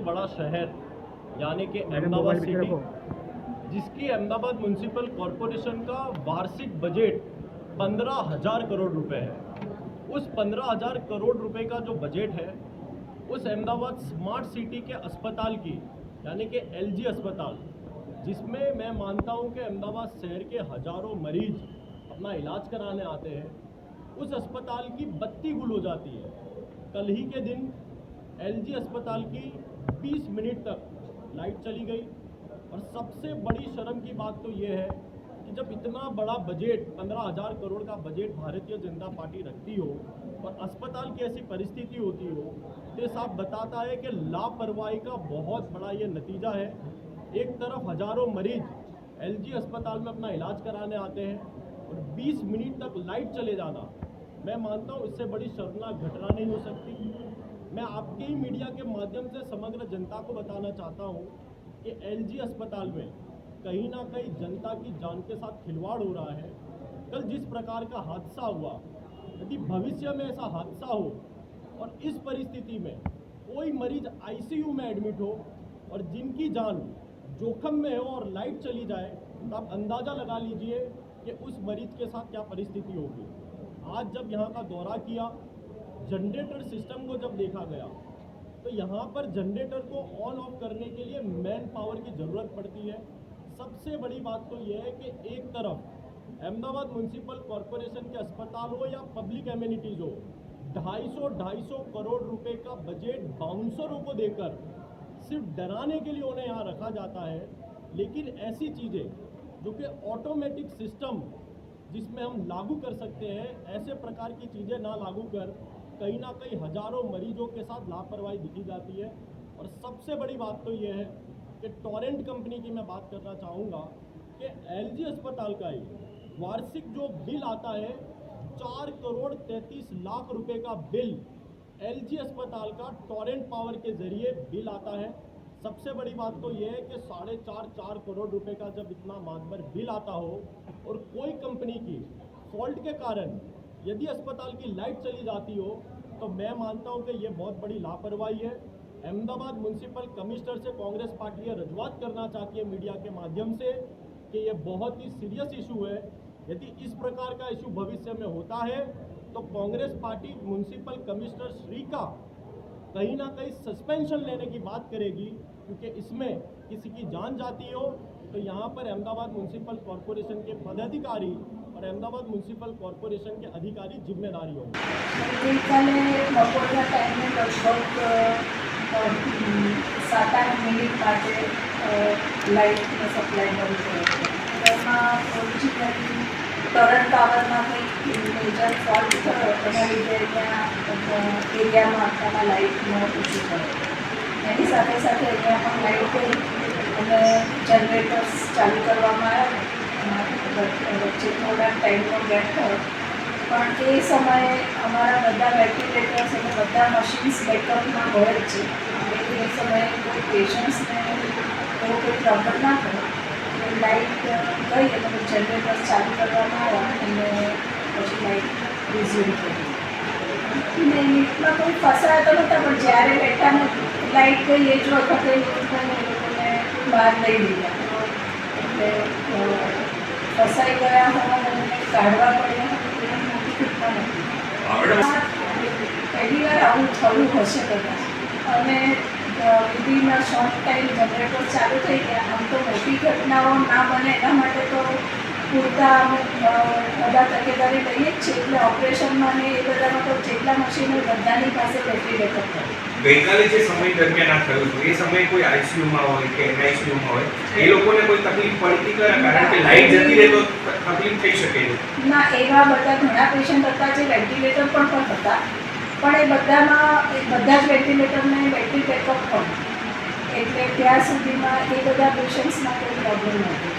बड़ा शहर यानी कि अहमदाबाद सिटी, जिसकी अहमदाबाद म्यूनसिपल कॉरपोरेशन का वार्षिक बजट 15,000 करोड़ रुपए है। उस 15,000 करोड़ रुपए का जो बजट है उस अहमदाबाद स्मार्ट सिटी के अस्पताल की यानी कि एलजी अस्पताल, जिसमें मैं मानता हूं कि अहमदाबाद शहर के हज़ारों मरीज अपना इलाज कराने आते हैं, उस अस्पताल की बत्ती गुल हो जाती है। कल ही के दिन एलजी अस्पताल की 20 मिनट तक लाइट चली गई। और सबसे बड़ी शर्म की बात तो ये है कि जब इतना बड़ा बजट 15,000 करोड़ का बजट भारतीय जनता पार्टी रखती हो और अस्पताल की ऐसी परिस्थिति होती हो, तो ये साफ बताता है कि लापरवाही का बहुत बड़ा ये नतीजा है। एक तरफ हज़ारों मरीज एलजी अस्पताल में अपना इलाज कराने आते हैं और 20 मिनट तक लाइट चले जाना, मैं मानता हूँ इससे बड़ी शर्मनाक घटना नहीं हो सकती। मैं आपके ही मीडिया के माध्यम से समग्र जनता को बताना चाहता हूँ कि एलजी अस्पताल में कहीं ना कहीं जनता की जान के साथ खिलवाड़ हो रहा है। कल जिस प्रकार का हादसा हुआ, यदि भविष्य में ऐसा हादसा हो और इस परिस्थिति में कोई मरीज आईसीयू में एडमिट हो और जिनकी जान जोखिम में हो और लाइट चली जाए, तो आप अंदाज़ा लगा लीजिए कि उस मरीज के साथ क्या परिस्थिति होगी। आज जब यहाँ का दौरा किया, जनरेटर सिस्टम को जब देखा गया, तो यहाँ पर जनरेटर को ऑन ऑफ करने के लिए मैन पावर की ज़रूरत पड़ती है। सबसे बड़ी बात तो यह है कि एक तरफ अहमदाबाद म्यूनसिपल कॉरपोरेशन के अस्पताल हो या पब्लिक एमिनिटीज़ हो, 250 करोड़ रुपए का बजट बाउंसरों को देकर सिर्फ डराने के लिए उन्हें यहाँ रखा जाता है। लेकिन ऐसी चीज़ें जो कि ऑटोमेटिक सिस्टम जिसमें हम लागू कर सकते हैं, ऐसे प्रकार की चीज़ें ना लागू कर कहीं ना कहीं हज़ारों मरीजों के साथ लापरवाही दिखी जाती है। और सबसे बड़ी बात तो ये है कि टोरेंट कंपनी की मैं बात करना चाहूँगा कि एलजी अस्पताल का ही वार्षिक जो बिल आता है 4 करोड़ 33 लाख रुपए का बिल एलजी अस्पताल का टोरेंट पावर के जरिए बिल आता है। सबसे बड़ी बात तो यह है कि 4.5 करोड़ रुपए का जब इतना मातबर बिल आता हो और कोई कंपनी की फॉल्ट के कारण यदि अस्पताल की लाइट चली जाती हो, तो मैं मानता हूं कि ये बहुत बड़ी लापरवाही है। अहमदाबाद म्यूनसिपल कमिश्नर से कांग्रेस पार्टी ये रजूआत करना चाहती है मीडिया के माध्यम से कि ये बहुत ही सीरियस इशू है। यदि इस प्रकार का इशू भविष्य में होता है तो Congress party municipal commissioner Shri का कहीं ना कहीं सस्पेंशन लेने की बात करेगी, क्योंकि इसमें किसी की जान जाती हो तो यहाँ पर अहमदाबाद म्यूनसिपल कॉरपोरेशन के पदाधिकारी और अहमदाबाद म्यूनसिपल कॉरपोरेशन के अधिकारी जिम्मेदारी होंगे। बपोरना टाइम में लगभग 7-8 मिनिट માટે લાઇટનો સપ્લાય મળી ગયો હતો। એમાં ઓરિજિનલી કરંટ પાવરમાં કંઈક મેજર ફોલ્ટ થયો, એના લીધે અહીંયા એરિયામાં આખામાં લાઇટનો ઇસ્યુ થયો। એની સાથે સાથે અહીંયા પણ લાઇટ ગઈ અને જનરેટર્સ ચાલુ કરવામાં આવ્યા। વચ્ચે થોડા ટાઈમનો ગેપ થયો, પણ એ સમયે અમારા બધા વેન્ટિલેટર્સ અને બધા મશીન્સ બેકઅપમાં હોય જ છે, એટલે એ સમયે કોઈ પેશન્ટ્સને એવો કોઈ પ્રોબ્લેમ ના થયો। લાઇટ ગઈ અને જનરેટર્સ ચાલુ કરવામાં આવ્યા અને પછી લાઇટ રિઝ્યુમ થઈ। ને લિફ્ટમાં કોઈ ફસાયા તો નહોતા, પણ જ્યારે બેઠા ને લાઇટ ગઈ એ જ વખતે લિફ્ટને એ લોકોને બહાર લઈ લીધા, એટલે ફસાઈ ગયા હોવાને કાઢવા પડ્યા। પહેલી વાર આવું થયું હશે કદાચ, અને વિધિન શોર્ટ ટાઈમ જનરેટર ચાલુ થઈ ગયા। આમ તો મોટી ઘટનાઓ ના બને એના માટે તો પૂરતા અમે બધા તકેદારી લઈએ જ છીએ, એટલે ઓપરેશનમાં ને એ બધામાં તો જેટલા મશીનો બધાની પાસે વેન્ટિલેટર હોય। ગઈકાલે જે સમય દરમિયાન આ થયું હતું એ સમયે કોઈ આઈસીયુમાં હોય કે એનઆઈસીયુમાં હોય એ લોકોને કોઈ તકલીફ પડતી ખરા? કારણ કે લાઇટ જતી રહે તો તકલીફ થઈ શકે છે ના। એવા બધા ઘણા પેશન્ટ હતા જે વેન્ટિલેટર પણ હતા, પણ એ બધામાં બધા જ વેન્ટિલેટરને બેટરી બેકઅપ પણ, એટલે ત્યાં સુધીમાં એ બધા પેશન્ટ્સમાં કોઈ પ્રોબ્લેમ નથી।